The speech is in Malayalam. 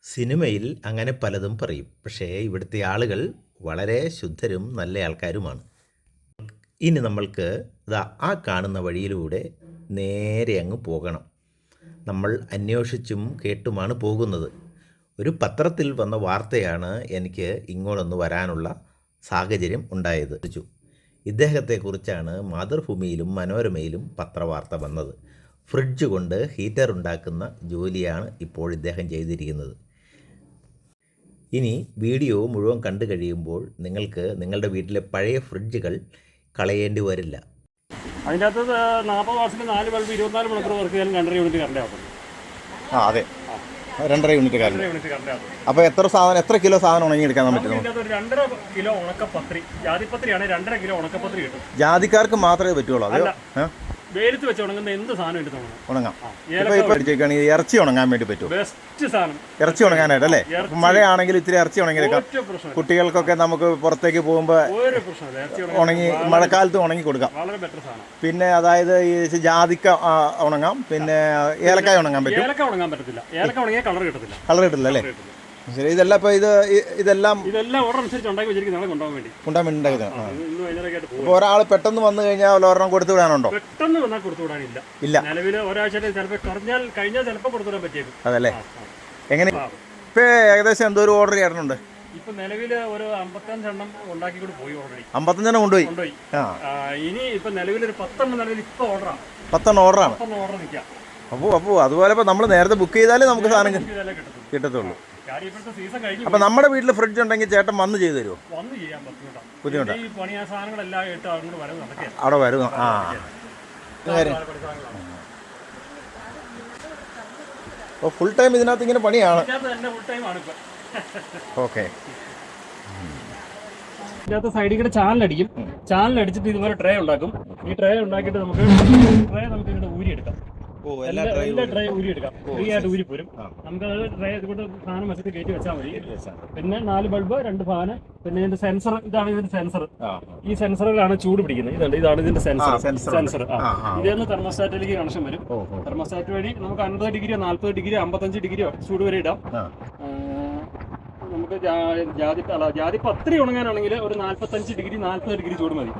സിനിമയിൽ അങ്ങനെ പലതും പറയും. പക്ഷേ ഇവിടുത്തെ ആളുകൾ വളരെ ശുദ്ധരും നല്ല ആൾക്കാരുമാണ്. ഇനി നമ്മൾക്ക് ആ കാണുന്ന വഴിയിലൂടെ നേരെ അങ്ങ് പോകണം. നമ്മൾ അന്വേഷിച്ചും കേട്ടുമാണ് പോകുന്നത്. ഒരു പത്രത്തിൽ വന്ന വാർത്തയാണ് എനിക്ക് ഇങ്ങോട്ടൊന്ന് വരാനുള്ള സാഹചര്യം ഉണ്ടായത്. ഇദ്ദേഹത്തെക്കുറിച്ചാണ് മാതൃഭൂമിയിലും മനോരമയിലും പത്രവാർത്ത വന്നത്. ഫ്രിഡ്ജ് കൊണ്ട് ഹീറ്റർ ഉണ്ടാക്കുന്ന ജോലിയാണ് ഇപ്പോൾ ഇദ്ദേഹം ചെയ്തിരിക്കുന്നത്. ഇനി വീഡിയോ മുഴുവൻ കണ്ടു കഴിയുമ്പോൾ നിങ്ങൾക്ക് നിങ്ങളുടെ വീട്ടിലെ പഴയ ഫ്രിഡ്ജുകൾ കളയേണ്ടി വരില്ല. അതിൻ്റെ അകത്ത് 40 വാട്സിന് 4 ബൾബ് 24 മണിക്കൂർ വർക്ക് ചെയ്യാൻ 2.5 യൂണിറ്റ് കറണ്ട് ആകും. അതെ, 2.5 യൂണിറ്റ് കറണ്ട്. അപ്പോൾ എത്ര കിലോ സാധനം ഉണങ്ങിയെടുക്കാൻ പറ്റും? 2.5 കിലോ ഉണക്കപ്പത്രി, ജാതിപത്രിയാണ് 2.5 കിലോ ഉണക്കപ്പത്രി കിട്ടും. ജാതിക്കാർക്ക് മാത്രമേ പറ്റുള്ളൂ? അതെയോ? വെയിലത്ത് വെച്ച് ഉണങ്ങുന്ന എന്ത് സാധനം എടുത്ത് ഉണങ്ങാം. ഇറച്ചി ഉണങ്ങാൻ വേണ്ടി പറ്റും. ബെസ്റ്റ് സാധനം ഇറച്ചി ഉണങ്ങാനായിട്ട് അല്ലേ? മഴയാണെങ്കിൽ ഇത്തിരി ഇറച്ചി ഉണങ്ങിയെടുക്കാം. കുട്ടികൾക്കൊക്കെ നമുക്ക് പുറത്തേക്ക് പോകുമ്പോൾ ഉണങ്ങി മഴക്കാലത്ത് ഉണങ്ങി കൊടുക്കാം. പിന്നെ അതായത് ഈ ജാതിക്ക ഉണങ്ങാം, പിന്നെ ഏലക്കായ ഉണങ്ങാൻ പറ്റും. ഏലക്ക ഉണങ്ങാൻ പറ്റത്തില്ല, ഏലക്ക ഉണങ്ങിയാൽ കളർ കിട്ടത്തില്ല. കളർ കിട്ടില്ല അല്ലേ? ശരി. ഇതെല്ലാം ഇപ്പോൾ ഇതെല്ലാം ഓർഡർ അനുസരിച്ച് ഉണ്ടാക്കി വെച്ചിരിക്കും, കൊണ്ടുപോകാൻ വേണ്ടി അപ്പോൾ ഒരാൾ പെട്ടെന്ന് വന്നു കഴിഞ്ഞാൽ ഒരെണ്ണം കൊടുത്തു വിടാനുണ്ടോ? പെട്ടെന്ന് വന്നാൽ കൊടുത്തു വിടാനില്ല. ഇല്ല, നിലവിൽ ഒരാഴ്ച ചിലപ്പോൾ കഴിഞ്ഞാൽ ചിലപ്പോൾ കൊടുത്തു വിടാൻ പറ്റിയേക്കും. അതല്ലേ? എങ്ങനെ ഇപ്പം ഏകദേശം എന്തോ ഒരു ഓർഡർ ചെയ്യാറുണ്ട്? ഇപ്പൊ നിലവിൽ ഒരു 55 എണ്ണം ഉണ്ടാക്കിക്കൊണ്ട് പോയി. ഓൾറെഡി 55 എണ്ണം കൊണ്ടുപോയി. ഇനി ഇപ്പൊ നിലവിൽ ഒരു 10 എണ്ണം നിലവിൽ ഇപ്പൊ ഓർഡറാണ്. 10 എണ്ണം ഓർഡറാണ്. ഓർഡർ നിൽക്കാം. അപ്പോൾ അതുപോലെ ഇപ്പോൾ നമ്മൾ നേരത്തെ ബുക്ക് ചെയ്താലേ നമുക്ക് സാധനം കിട്ടത്തുള്ളൂ. അപ്പൊ നമ്മുടെ വീട്ടിൽ ഫ്രിഡ്ജ് ഉണ്ടെങ്കിൽ ചേട്ടൻ വന്ന് ചെയ്തു തരുമോ? വന്ന് ചെയ്യാൻ ബുദ്ധിമുട്ടാ. അവിടെ വരുന്നു. ഫുൾ ടൈം ഇതിനകത്ത് ഇങ്ങനെ പണിയാണ്. ഓക്കെ. ഇതിനകത്ത് സൈഡിൽ കൂടെ ചാനലടിക്കും. ചാനലടിച്ചിട്ട് ഇതുപോലെ ട്രേ ഉണ്ടാക്കും. ഈ ട്രേ ഉണ്ടാക്കിയിട്ട് നമുക്ക് ഇങ്ങോട്ട് ഊരിയെടുക്കാം. എല്ലാ ട്രേ ഊരിയെടുക്കാം. ഫ്രീ ആയിട്ട് ഊരി പോരും. നമുക്ക് ട്രേ ഇതുകൊണ്ട് സാധനം വെച്ചിട്ട് കയറ്റി വെച്ചാൽ മതി. പിന്നെ 4 ബൾബ്, 2 ഫാന്, പിന്നെ ഇതിന്റെ സെൻസർ. ഇതാണ് ഇതിന്റെ സെൻസർ. ഈ സെൻസറിലാണ് ചൂട് പിടിക്കുന്നത്. ഇതാണ് ഇതിന്റെ സെൻസർ. ഇതെന്ന് തെർമോസ്റ്റാറ്റിലേക്ക് കണക്ഷൻ വരും. തെർമോസ്റ്റാറ്റ് വഴി നമുക്ക് 50 ഡിഗ്രിയോ 40 ഡിഗ്രിയോ 55 ഡിഗ്രിയോ ചൂട് വരെ ഇടാം. നമുക്ക് ജാതിപത്രി ഉണങ്ങാനാണെങ്കിൽ ഒരു 45 ഡിഗ്രി 40 ഡിഗ്രി ചൂട് മതി.